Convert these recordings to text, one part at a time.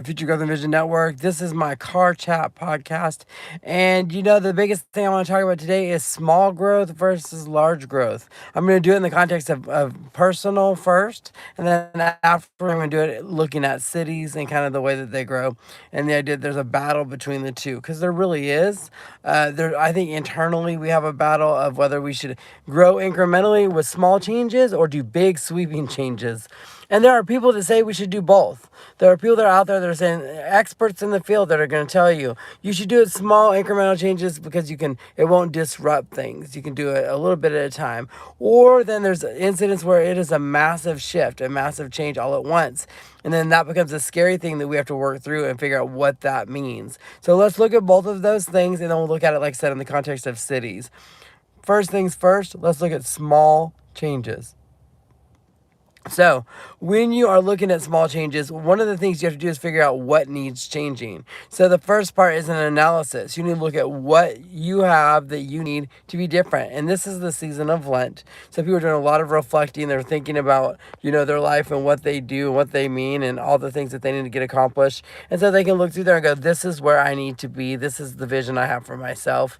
Future Growth and Vision Network. This is my Car Chat podcast. And the biggest thing I want to talk about today is small growth versus large growth. I'm going to do it in the context of personal first, and then after, I'm going to do it looking at cities and kind of the way that they grow. And the idea there's a battle between the two, because there really is. I think internally we have a battle of whether we should grow incrementally with small changes or do big sweeping changes. And there are people that say we should do both. There are people that are out there that are saying, experts in the field that are going to tell you should do it small incremental changes because it won't disrupt things. You can do it a little bit at a time. Or then there's incidents where it is a massive shift, a massive change all at once. And then that becomes a scary thing that we have to work through and figure out what that means. So let's look at both of those things, and then we'll look at it, like I said, in the context of cities. First things first, let's look at small changes. So, when you are looking at small changes, one of the things you have to do is figure out what needs changing. So, the first part is an analysis. You need to look at what you have that you need to be different. And this is the season of Lent. So, people are doing a lot of reflecting. They're thinking about, their life and what they do and what they mean and all the things that they need to get accomplished. And so, they can look through there and go, this is where I need to be. This is the vision I have for myself.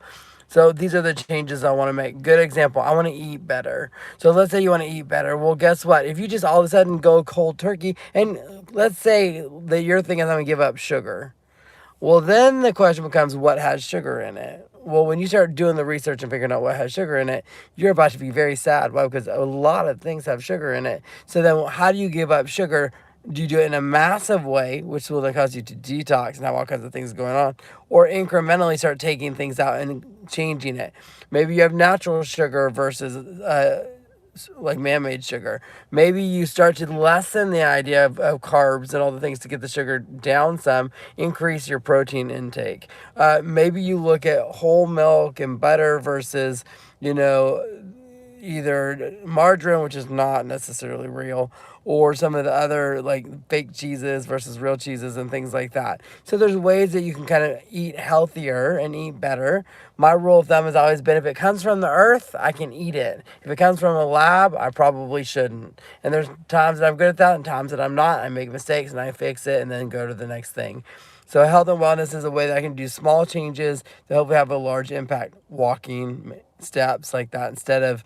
So these are the changes I want to make. Good example, I want to eat better. So let's say you want to eat better. Well, guess what? If you just all of a sudden go cold turkey, and let's say that your thing is I'm going to give up sugar. Well, then the question becomes, what has sugar in it? Well, when you start doing the research and figuring out what has sugar in it, you're about to be very sad. Why? Because a lot of things have sugar in it. So then how do you give up sugar? Do you do it in a massive way, which will then cause you to detox and have all kinds of things going on, or incrementally start taking things out and changing it? Maybe you have natural sugar versus like man-made sugar. Maybe you start to lessen the idea of carbs and all the things to get the sugar down some, increase your protein intake. Maybe you look at whole milk and butter versus, either margarine, which is not necessarily real, or some of the other like fake cheeses versus real cheeses and things like that. So there's ways that you can kind of eat healthier and eat better. My rule of thumb has always been, if it comes from the earth, I can eat it. If it comes from a lab, I probably shouldn't. And there's times that I'm good at that and times that I'm not. I make mistakes and I fix it and then go to the next thing. So health and wellness is a way that I can do small changes to hopefully have a large impact. Walking steps like that, instead of,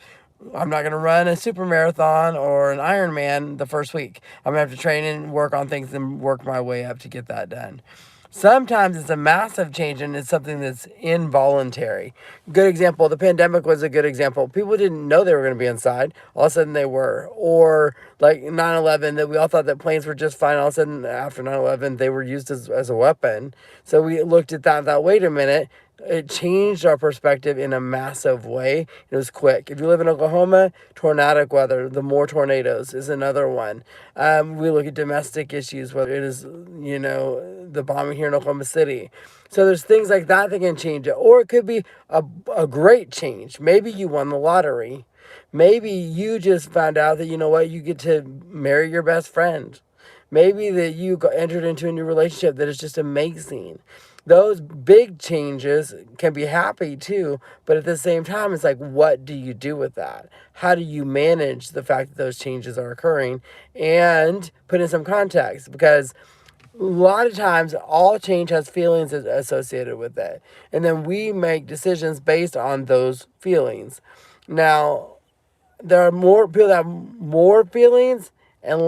I'm not going to run a super marathon or an Ironman the first week. I'm going to have to train and work on things and work my way up to get that done. Sometimes it's a massive change and it's something that's involuntary. Good example, the pandemic was a good example. People didn't know they were going to be inside. All of a sudden they were. Or like 9/11, that we all thought that planes were just fine. All of a sudden after 9/11, they were used as a weapon. So we looked at that and thought, wait a minute, it changed our perspective in a massive way. It was quick. If you live in Oklahoma, tornadic weather, the more tornadoes is another one. We look at domestic issues, whether it is, the bombing here in Oklahoma City. So there's things like that that can change it. Or it could be a great change. Maybe you won the lottery. Maybe you just found out that, you get to marry your best friend. Maybe that you entered into a new relationship that is just amazing. Those big changes can be happy too, but at the same time, it's like, what do you do with that? How do you manage the fact that those changes are occurring and put in some context? Because a lot of times, all change has feelings associated with it. And then we make decisions based on those feelings. Now, there are more people that have more feelings and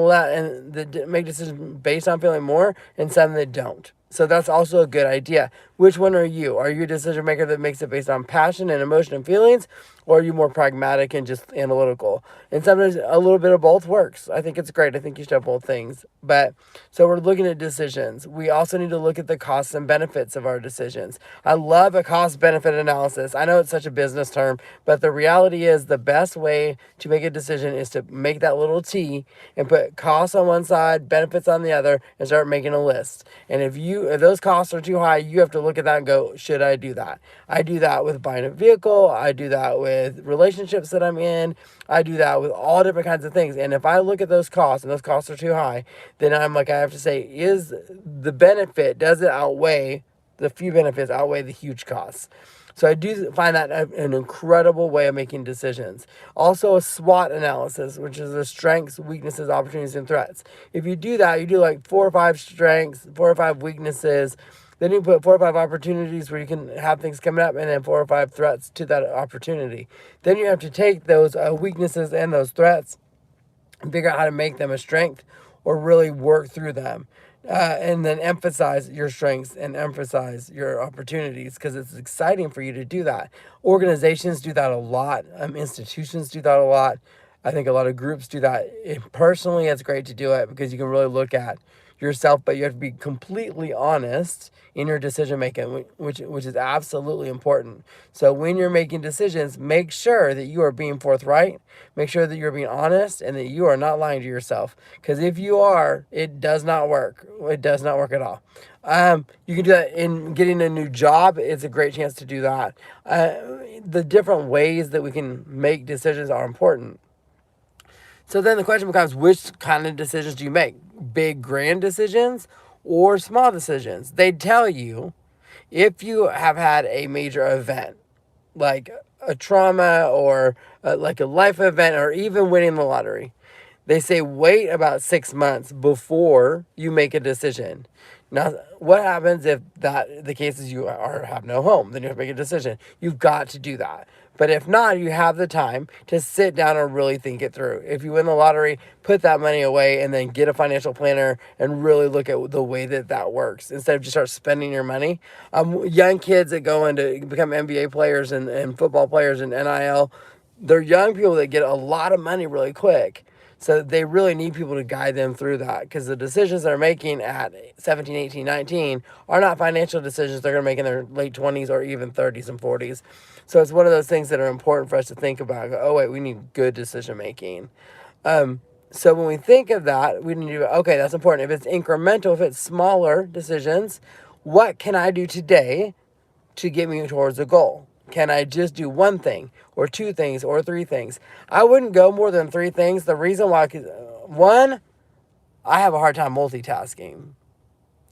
that make decisions based on feeling more, and some that don't. So that's also a good idea. Which one are you? Are you a decision maker that makes it based on passion and emotion and feelings? Or are you more pragmatic and just analytical? And sometimes a little bit of both works. I think it's great. I think you should have both things. But so we're looking at decisions. We also need to look at the costs and benefits of our decisions. I love a cost benefit analysis. I know it's such a business term, but the reality is the best way to make a decision is to make that little T and put costs on one side, benefits on the other, and start making a list. And if those costs are too high, you have to look at that and go, should I do that? I do that with buying a vehicle. I do that with relationships that I'm in. I do that with all different kinds of things. And if I look at those costs and those costs are too high, then I'm like, I have to say, does the few benefits outweigh the huge costs? So I do find that an incredible way of making decisions. Also, a SWOT analysis, which is the strengths, weaknesses, opportunities, and threats. If you do that, you do like 4 or 5 strengths, 4 or 5 weaknesses. Then you put 4 or 5 opportunities where you can have things coming up, and then 4 or 5 threats to that opportunity. Then you have to take those weaknesses and those threats and figure out how to make them a strength or really work through them. And then emphasize your strengths and emphasize your opportunities because it's exciting for you to do that. Organizations do that a lot. Institutions do that a lot. I think a lot of groups do that. Personally, it's great to do it because you can really look at yourself, but you have to be completely honest in your decision making, which is absolutely important. So when you're making decisions, make sure that you are being forthright, make sure that you're being honest, and that you are not lying to yourself. Because if you are, it does not work. It does not work at all. You can do that in getting a new job. It's a great chance to do that. The different ways that we can make decisions are important. So then the question becomes, which kind of decisions do you make? Big, grand decisions or small decisions? They tell you if you have had a major event, like a trauma or like a life event or even winning the lottery. They say wait about 6 months before you make a decision. Now, what happens if that the case is you have no home? Then you have to make a decision. You've got to do that. But if not, you have the time to sit down and really think it through. If you win the lottery, put that money away and then get a financial planner and really look at the way that that works instead of just start spending your money. Young kids that go into become NBA players and football players and NIL, they're young people that get a lot of money really quick. So they really need people to guide them through that because the decisions they're making at 17, 18, 19 are not financial decisions they're going to make in their late 20s or even 30s and 40s. So it's one of those things that are important for us to think about. Oh, wait, we need good decision making. So when we think of that, we need to, okay, that's important. If it's incremental, if it's smaller decisions, what can I do today to get me towards a goal? Can I just do one thing or 2 things or 3 things? I wouldn't go more than 3 things. The reason why, one, I have a hard time multitasking.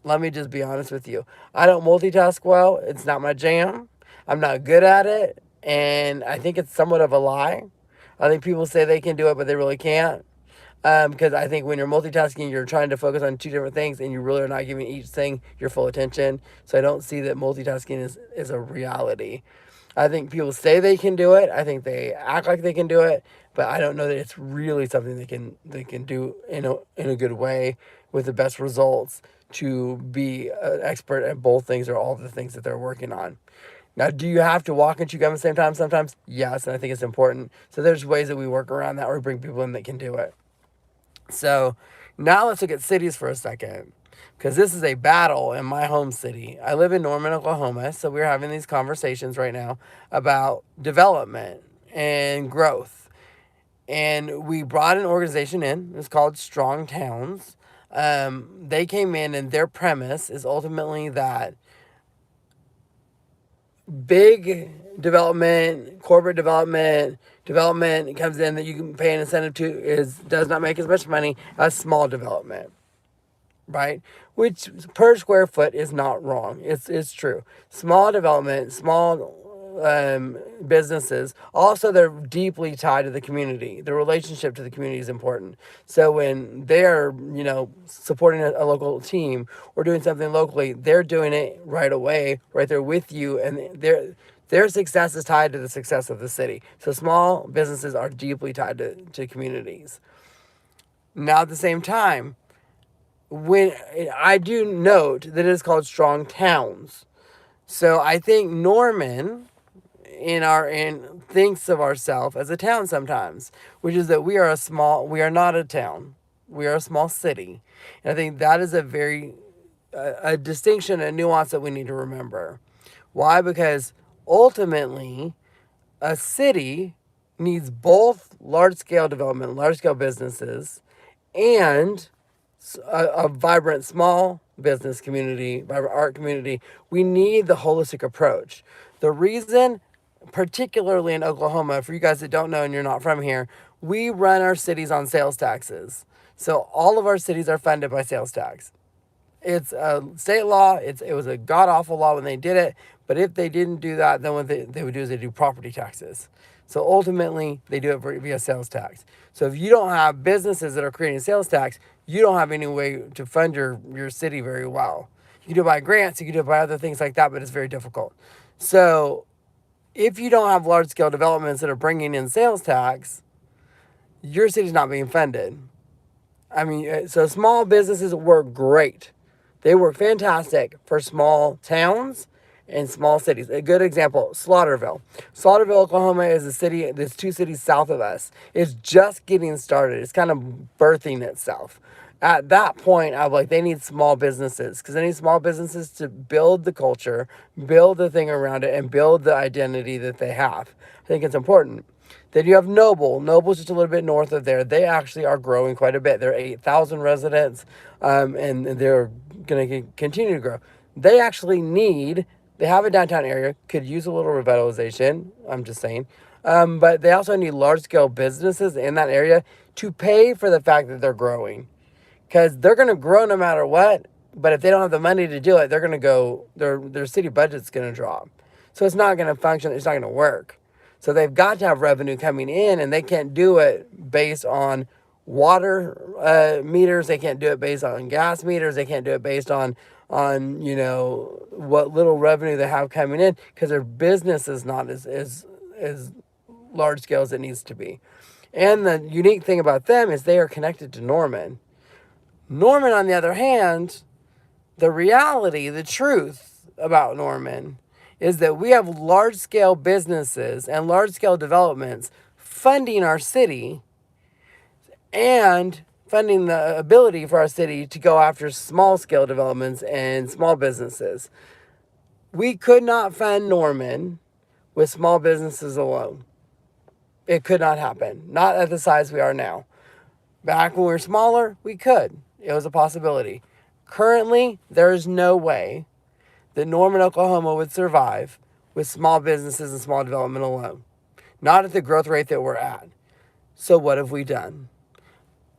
Let me just be honest with you. I don't multitask well. It's not my jam. I'm not good at it. And I think it's somewhat of a lie. I think people say they can do it, but they really can't. Because I think when you're multitasking, you're trying to focus on 2 different things and you really are not giving each thing your full attention. So I don't see that multitasking is a reality. I think people say they can do it. I think they act like they can do it, but I don't know that it's really something they can do in a good way with the best results to be an expert at both things or all the things that they're working on. Now, do you have to walk and chew gum at the same time sometimes? Yes, and I think it's important. So there's ways that we work around that or bring people in that can do it. So now let's look at cities for a second because this is a battle in my home city. I live in Norman, Oklahoma, so we're having these conversations right now about development and growth. And we brought an organization in. It's called Strong Towns. They came in and their premise is ultimately that big corporate development comes in that you can pay an incentive to does not make as much money as small development, right? Which per square foot is not wrong. It's true. Small development, small businesses, also they're deeply tied to the community. The relationship to the community is important. So when they're, supporting a local team or doing something locally, they're doing it right away, right there with you, and their success is tied to the success of the city. So small businesses are deeply tied to communities. Now at the same time, when I do note that it is called Strong Towns. So I think Norman thinks of ourselves as a town sometimes, which is that we are not a town. We are a small city. And I think that is a distinction, a nuance that we need to remember. Why? Because ultimately, a city needs both large-scale development, large-scale businesses, and a vibrant small business community, vibrant art community. We need the holistic approach. The reason, particularly in Oklahoma, for you guys that don't know and you're not from here, we run our cities on sales taxes. So all of our cities are funded by sales tax. It's a state law. It was a god awful law when they did it. But if they didn't do that, then what they would do is they do property taxes. So ultimately, they do it via sales tax. So if you don't have businesses that are creating sales tax, you don't have any way to fund your city very well. You can do it by grants, you can do it by other things like that, but it's very difficult. So if you don't have large scale developments that are bringing in sales tax, your city's not being funded. I mean, so small businesses work great. They work fantastic for small towns and small cities. A good example, Slaughterville. Slaughterville, Oklahoma is a city, there's 2 cities south of us. It's just getting started. It's kind of birthing itself. At that point, I'm like, they need small businesses because they need small businesses to build the culture, build the thing around it, and build the identity that they have. I think it's important. Then you have Noble. Noble's just a little bit north of there. They actually are growing quite a bit. They're 8,000 residents, and they're going to continue to grow. They actually they have a downtown area, could use a little revitalization, I'm just saying. But they also need large scale businesses in that area to pay for the fact that they're growing. Because they're going to grow no matter what. But if they don't have the money to do it, they're going to their city budget's going to drop. So it's not going to function, it's not going to work. So they've got to have revenue coming in, and they can't do it based on water meters. They can't do it based on gas meters. They can't do it based on what little revenue they have coming in, because their business is not as large scale as it needs to be. And the unique thing about them is they are connected to Norman. Norman, on the other hand, the reality, the truth about Norman is that we have large scale businesses and large scale developments funding our city and funding the ability for our city to go after small scale developments and small businesses. We could not fund Norman with small businesses alone. It could not happen. Not at the size we are now. Back when we were smaller, we could. It was a possibility. Currently, there is no way that Norman, Oklahoma would survive with small businesses and small development alone. Not at the growth rate that we're at. So what have we done?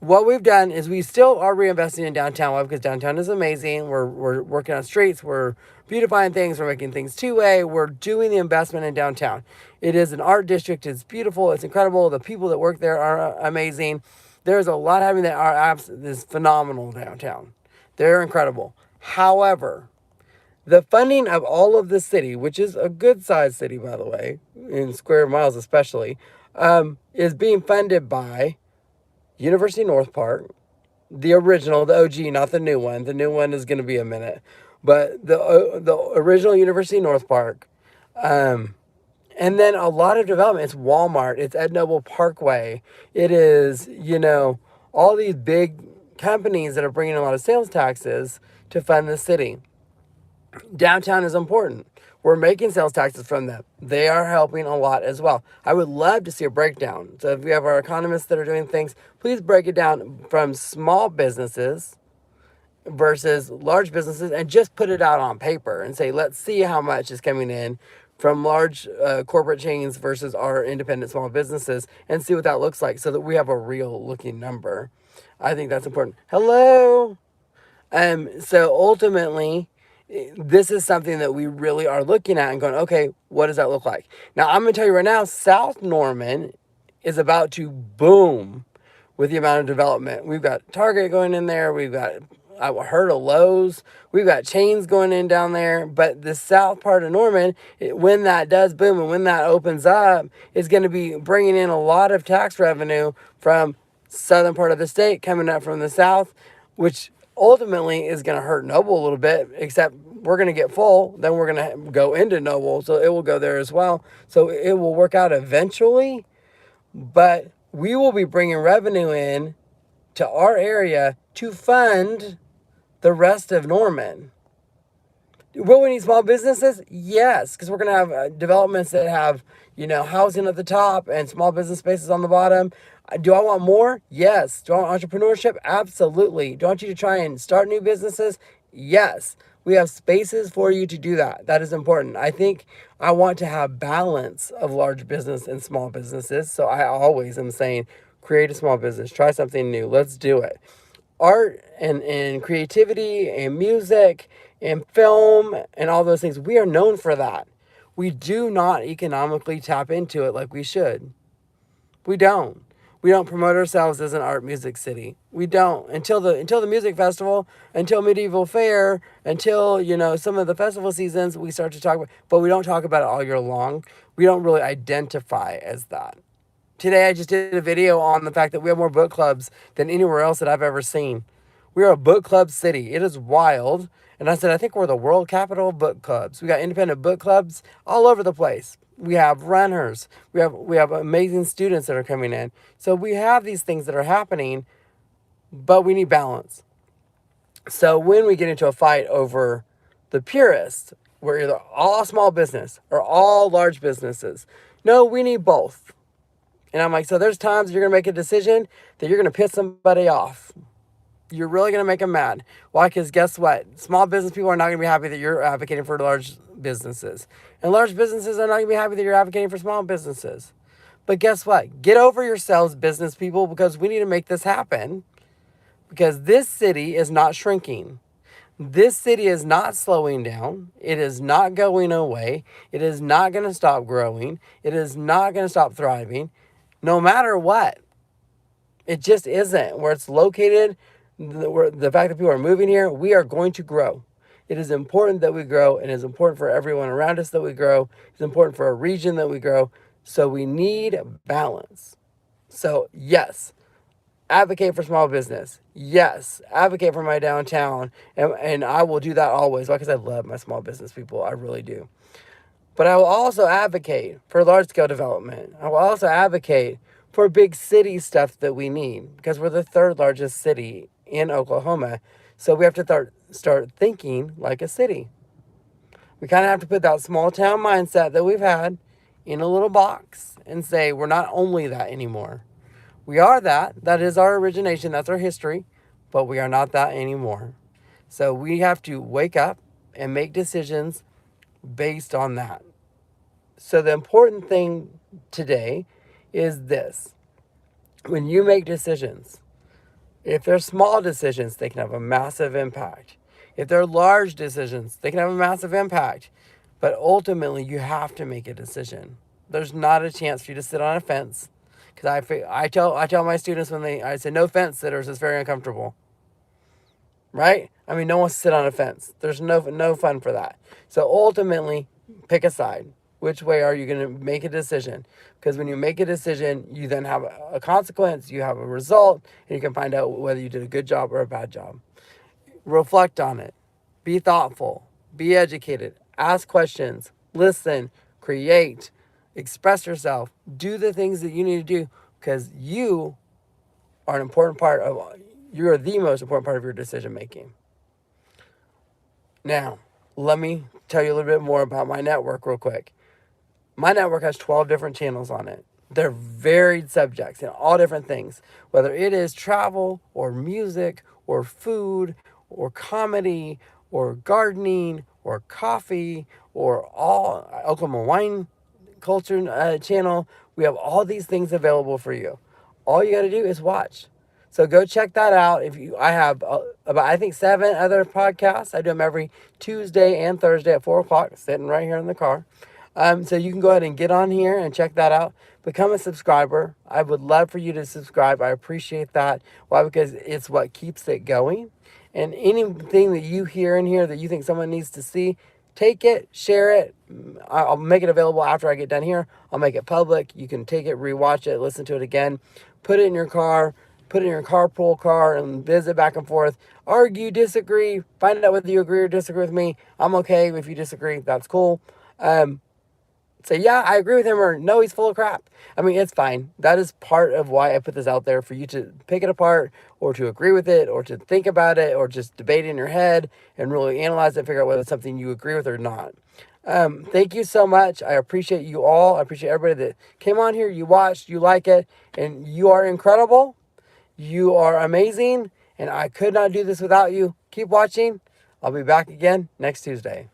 What we've done is we still are reinvesting in downtown web because downtown is amazing. We're working on streets. We're beautifying things. We're making things two-way. We're doing the investment in downtown. It is an art district. It's beautiful. It's incredible. The people that work there are amazing. There's a lot happening that are is phenomenal downtown. They're incredible. However, the funding of all of the city, which is a good-sized city, by the way, in square miles especially, is being funded by University of North Park, the original, the OG, not the new one. The new one is going to be a minute. But the original University of North Park. And then a lot of development. It's Walmart. It's Ed Noble Parkway. It is, all these big companies that are bringing a lot of sales taxes to fund the city. Downtown is important. We're making sales taxes from them. They are helping a lot as well. I would love to see a breakdown. So if we have our economists that are doing things, please break it down from small businesses versus large businesses and just put it out on paper and say, let's see how much is coming in from large corporate chains versus our independent small businesses and see what that looks like so that we have a real looking number. I think that's important. Hello. So ultimately, this is something that we really are looking at and going, okay, what does that look like? Now, I'm going to tell you right now, South Norman is about to boom with the amount of development. We've got Target going in there. We've got, I heard of Lowe's. We've got chains going in down there. But the south part of Norman, when that does boom and when that opens up, is going to be bringing in a lot of tax revenue from southern part of the state coming up from the south, which ultimately is going to hurt Noble a little bit, except we're going to get full. Then we're going to go into Noble, so it will go there as well. So it will work out eventually, but we will be bringing revenue in to our area to fund the rest of Norman. Will we need small businesses? Yes, because we're going to have developments that have, housing at the top and small business spaces on the bottom. Do I want more? Yes. Do I want entrepreneurship? Absolutely. Do I want you to try and start new businesses? Yes. We have spaces for you to do that. That is important. I think I want to have balance of large business and small businesses. So I always am saying, create a small business, try something new. Let's do it. art and creativity and music and film and all those things, we are known for that. We do not economically tap into it like we should. We don't. We don't promote ourselves as an art music city. We don't until the music festival, until medieval fair, until some of the festival seasons we start to talk about, but we don't talk about it all year long. We don't really identify as that. Today I just did a video on the fact that we have more book clubs than anywhere else that I've ever seen. We are a book club city. It is wild. And I said, I think we're the world capital of book clubs. We got independent book clubs all over the place. We have runners. We have amazing students that are coming in. So we have these things that are happening, but we need balance. So when we get into a fight over the purists, we're either all small business or all large businesses. No, we need both. And I'm like, so there's times you're going to make a decision that you're going to piss somebody off. You're really going to make them mad. Why? Because guess what? Small business people are not going to be happy that you're advocating for large businesses. And large businesses are not going to be happy that you're advocating for small businesses. But guess what? Get over yourselves, business people, because we need to make this happen. Because this city is not shrinking. This city is not slowing down. It is not going away. It is not going to stop growing. It is not going to stop thriving, no matter what. It just isn't. Where it's located, the fact that people are moving here, we are going to grow. It is important that we grow, and it's important for everyone around us that we grow. It's important for our region that we grow. So we need balance. So yes, advocate for small business. Yes, advocate for my downtown. And I will do that always because I love my small business people. I really do. But I will also advocate for large-scale development. I will also advocate for big city stuff that we need because we're the third largest city in Oklahoma. So we have to start thinking like a city. We kind of have to put that small town mindset that we've had in a little box and say we're not only that anymore. We are that. That is our origination. That's our history. But we are not that anymore. So we have to wake up and make decisions based on that. So the important thing today is this. When you make decisions, if they're small decisions, they can have a massive impact. If they're large decisions, they can have a massive impact. But ultimately, you have to make a decision. There's not a chance for you to sit on a fence. Because I tell my students I say no fence sitters, it's very uncomfortable. Right? I mean, no one wants to sit on a fence. There's no fun for that. So ultimately, pick a side. Which way are you going to make a decision? Because when you make a decision, you then have a consequence, you have a result, and you can find out whether you did a good job or a bad job. Reflect on it. Be thoughtful. Be educated. Ask questions. Listen. Create. Express yourself. Do the things that you need to do because you are the most important part of your decision making. Now, let me tell you a little bit more about my network real quick. My network has 12 different channels on it. They're varied subjects and all different things, whether it is travel or music or food or comedy or gardening or coffee or all Oklahoma wine culture channel. We have all these things available for you. All you got to do is watch. So go check that out. I have about, I think, 7 other podcasts. I do them every Tuesday and Thursday at 4 o'clock, sitting right here in the car. So you can go ahead and get on here and check that out. Become a subscriber. I would love for you to subscribe. I appreciate that. Why? Because it's what keeps it going. And anything that you hear in here that you think someone needs to see, take it, share it. I'll make it available after I get done here. I'll make it public. You can take it, rewatch it, listen to it again. Put it in your car. Put it in your carpool car and visit back and forth. Argue, disagree. Find out whether you agree or disagree with me. I'm okay if you disagree. That's cool. Say, yeah, I agree with him, or no, he's full of crap. I mean, it's fine. That is part of why I put this out there, for you to pick it apart or to agree with it or to think about it or just debate it in your head and really analyze it and figure out whether it's something you agree with or not. Thank you so much. I appreciate you all. I appreciate everybody that came on here. You watched, you like it, and you are incredible. You are amazing, and I could not do this without you. Keep watching. I'll be back again next Tuesday.